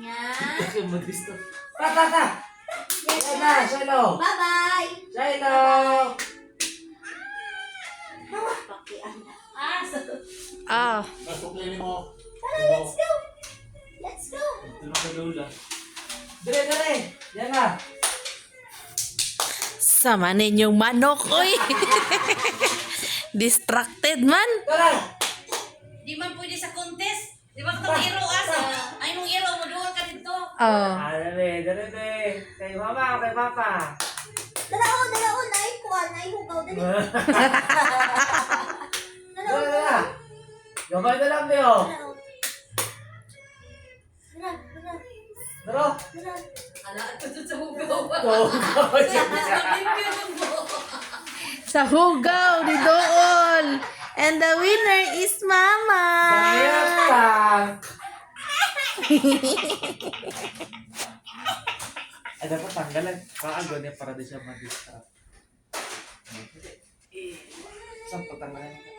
Yan. Kasi mag-disto. Ta! Yan na, Shiloh! Bye-bye. Shiloh! Pakian na. Ah. Pasok lang mo. Tara, let's go. Let's go. Tulong ka Lola. Dire! Yan na! Sama ninyong manok, oy. Distracted man. Tara! Di man pwede sa contest. Di ba katong iro asa? Ay nung iro mo duol ka dito. Oh. Dire! Kay mama, kay papa! Dalaon. Ay, kuwan. Ay, hugaw. Dali. Tara! Gabay na lang niyo! Tara! Ala, ito sa hugaw. Sa hugaw ni Dool. And the winner is Mama. Mahirap ka! Ay, dapat tanggalan. Kaago niya para di siya mag-distract. Saan patanggalan ka?